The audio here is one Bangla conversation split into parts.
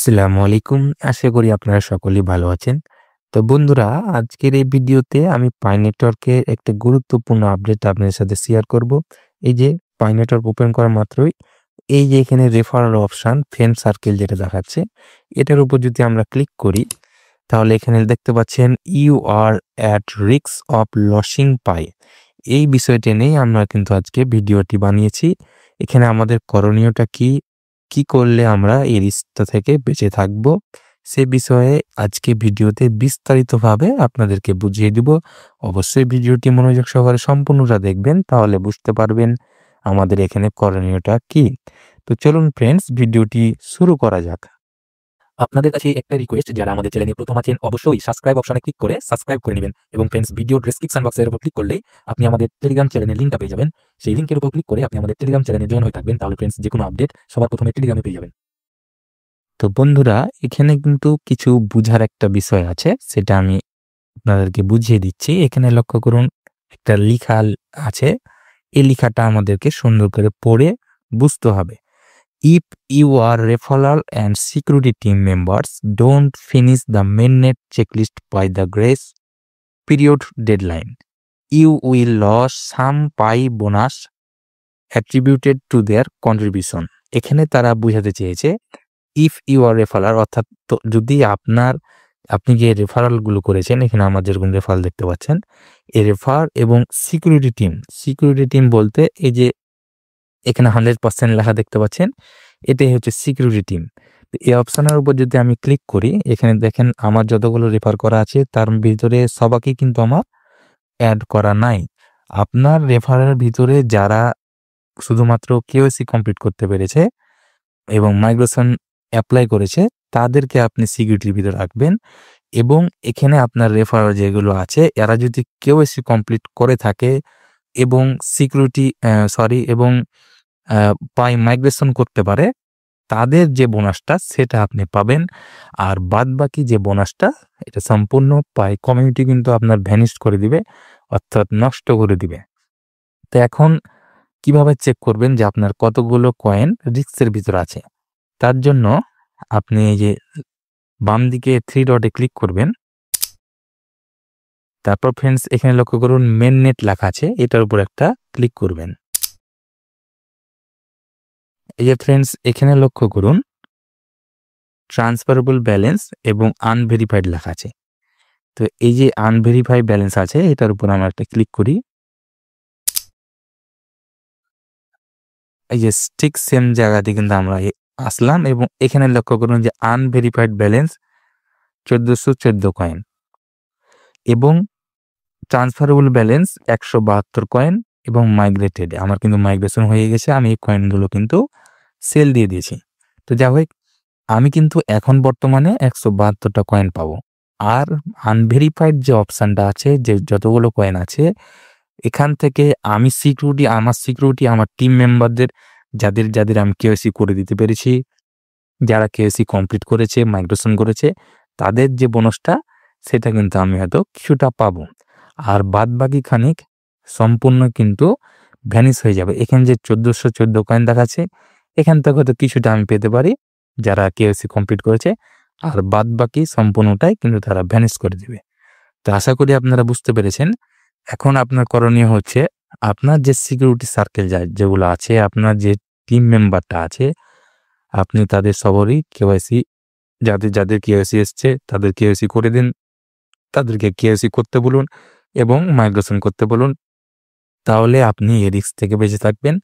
আসসালামু আলাইকুম। আশা করি আপনারা সকলেই ভালো আছেন। তো বন্ধুরা, আজকের এই ভিডিওতে আমি পাই নেটওয়ার্কের একটা গুরুত্বপূর্ণ আপডেট আপনাদের সাথে শেয়ার করব। এই যে পাই নেটওয়ার্ক ওপেন করা মাত্রই এই যে এখানে রেফারেল অপশন ফ্রেন্ড সার্কেল যেটা দেখাচ্ছে, এটার উপর যদি আমরা ক্লিক করি তাহলে এখানে দেখতে পাচ্ছেন you are at risk of losing pie. এই বিষয়টি নিয়ে আমরা কিন্তু আজকে ভিডিওটি বানিয়েছি। এখানে আমাদের করণীয়টা কি, কি করলে আমরা এই রিস্কটা থেকে বেঁচে থাকব, সে বিষয়ে আজকে ভিডিওতে বিস্তারিতভাবে আপনাদেরকে বুঝিয়ে দিব। অবশ্যই ভিডিওটি মনোযোগ সহকারে সম্পূর্ণটা দেখবেন, তাহলে বুঝতে পারবেন আমাদের এখানে করণীয়টা কি। তো চলুন ফ্রেন্ডস, ভিডিওটি শুরু করা যাক। আপনাদের কাছে একটা রিকোয়েস্ট, যারা আমাদের চ্যানেলে প্রথম আছেন অবশ্যই সাবস্ক্রাইব অপশনে ক্লিক করে সাবস্ক্রাইব করে নেবেন এবং ফ্রেন্ডস ভিডিও ডেসক্রিপশন বক্সের উপর ক্লিক করলেই আপনি আমাদের টেলিগ্রাম চ্যানেলের লিঙ্কটা পেয়ে যাবেন। সেই লিঙ্কের উপর ক্লিক করে আপনি আমাদের টেলিগ্রাম চ্যানেলে জয়েন হয়ে থাকবেন, তাহলে ফ্রেন্ডস যে কোনো আপডেট সবার প্রথমে টেলিগ্রামে পেয়ে যাবেন। তো বন্ধুরা, এখানে কিন্তু কিছু বুঝার একটা বিষয় আছে, সেটা আমি আপনাদেরকে বুঝিয়ে দিচ্ছি। এখানে লক্ষ্য করুন, একটা লেখা আছে। এই লেখাটা আমাদেরকে সুন্দর করে পড়ে বুঝতে হবে। If you are referral and security team members don't finish the mainnet checklist by the grace period deadline, you will lose some pi bonus attributed to their contribution. এখানে তারা বুঝাতে চেয়েছে, ইফ ইউ আর রেফারার, অর্থাৎ যদি আপনি যে রেফারালগুলো করেছেন, এখানে আমার যেরকম রেফারাল দেখতে পাচ্ছেন, এই রেফার এবং সিকিউরিটি টিম বলতে এই যে এখানে 100% লেখা দেখতে পাচ্ছেন, এটাই হচ্ছে সিকিউরিটি টিম। এই অপশনের উপর যদি আমি ক্লিক করি, এখানে দেখেন আমার যতগুলো রেফার করা আছে তার ভিতরে সবাইকে কিন্তু আমার অ্যাড করা নাই। আপনার রেফারের ভিতরে যারা শুধুমাত্র কেওয়াইসি কমপ্লিট করতে পেরেছে এবং মাইগ্রেশন অ্যাপ্লাই করেছে, তাদেরকে আপনি সিকিউরিটির ভিতরে রাখবেন। এবং এখানে আপনার রেফারার যেগুলো আছে, এরা যদি কেওয়াইসি কমপ্লিট করে থাকে এবং এবং পাই মাইগ্রেশন করতে পারে, তাদের যে বোনাসটা সেটা আপনি পাবেন। আর বাদবাকি যে বোনাসটা, এটা সম্পূর্ণ পাই কমিউনিটি কিন্তু আপনার ভ্যানিশ করে দিবে, অর্থাৎ নষ্ট করে দিবে। তো এখন কিভাবে চেক করবেন যে আপনার কতগুলো কয়েন রিস্কের ভিতর আছে? তার জন্য আপনি এই যে বাম দিকে 3 ডটে ক্লিক করবেন। তারপর ফ্রেন্ডস এখানে লক্ষ্য করুন মেন নেট লেখা আছে, এটার উপর একটা ক্লিক করবেন। এই যে ফ্রেন্ডস এখানে লক্ষ্য করুন ট্রান্সফারেবল ব্যালেন্স এবং আনভেরিফাইড লেখা আছে। তো এই যে আনভেরিফাইড ব্যালেন্স আছে, এটার উপর আমরা একটা ক্লিক করি। এই যে ঠিক সেম জায়গাতে কিন্তু আমরা আসলাম এবং এখানে লক্ষ্য করুন যে আনভেরিফাইড ব্যালেন্স 1414 কয়েন এবং ট্রান্সফারেবল ব্যালেন্স 172 কয়েন এবং মাইগ্রেটেড, আমার কিন্তু মাইগ্রেশন হয়ে গেছে, আমি এই কয়েনগুলো কিন্তু সেল দিয়ে দিয়েছি। তো যাই হোক, আমি কিন্তু এখন বর্তমানে 172টা কয়েন পাবো। আর আনভেরিফাইড যে অপশানটা আছে, যে যতগুলো কয়েন আছে, এখান থেকে আমার সিকিউরিটি আমার টিম মেম্বারদের যাদের আমি কেওয়াইসি করে দিতে পেরেছি, যারা কেওয়াইসি কমপ্লিট করেছে, মাইগ্রেশন করেছে, তাদের যে বোনাসটা সেটা কিন্তু আমি হয়তো কিছুটা পাবো। আর বাদবাকি খানিক সম্পূর্ণ কিন্তু ভ্যানিশ হয়ে যাবে। এখানে যে 1414 কয়েন দেখাচ্ছে, এখান থেকে হয়তো কিছুটা আমি পেতে পারি যারা কেওয়াইসি কমপ্লিট করেছে, আর বাদবাকি সম্পূর্ণটাই কিন্তু তারা ভ্যানিশ করে দেবে। তো আশা করি আপনারা বুঝতে পেরেছেন। এখন আপনার করণীয় হচ্ছে, আপনার যে সিকিউরিটি সার্কেল যেগুলো আছে, আপনার যে টিম মেম্বারটা আছে, আপনি তাদের সবারই কেওয়াইসি, যাদের কেওয়াইসি এসছে তাদের কেওয়াইসি করে দিন, তাদেরকে কেওয়াইসি করতে বলুন এবং মাইগ্রেশন করতে বলুন। তাহলে আপনি এই রিস্ক থেকে বেঁচে থাকবেন।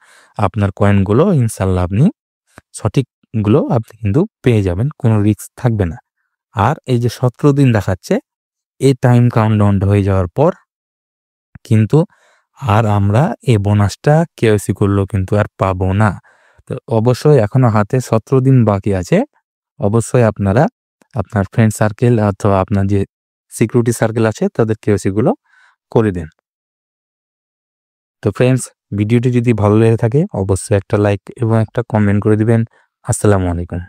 আপনার কয়েনগুলো ইনশাল্লাহ সঠিকগুলো আপনি কিন্তু পেয়ে যাবেন, কোনো রিস্ক থাকবে না। আর এই যে 17 দিন দেখাচ্ছে, এই টাইম কাউন্টডাউন হয়ে যাওয়ার পর কিন্তু আর আমরা এই বোনাসটা কেওয়াইসি করলেও কিন্তু আর পাবো না। তো অবশ্যই এখনো হাতে 17 দিন বাকি আছে। অবশ্যই আপনারা আপনার ফ্রেন্ড সার্কেল অথবা আপনার যে সিকিউরিটি সার্কেল আছে তাদের কেওয়াইসি গুলো করে দেন। তো ফ্রেন্ডস, ভিডিওটি যদি ভালো লেগে থাকে অবশ্যই একটা লাইক এবং একটা কমেন্ট করে দিবেন। আসসালামু আলাইকুম।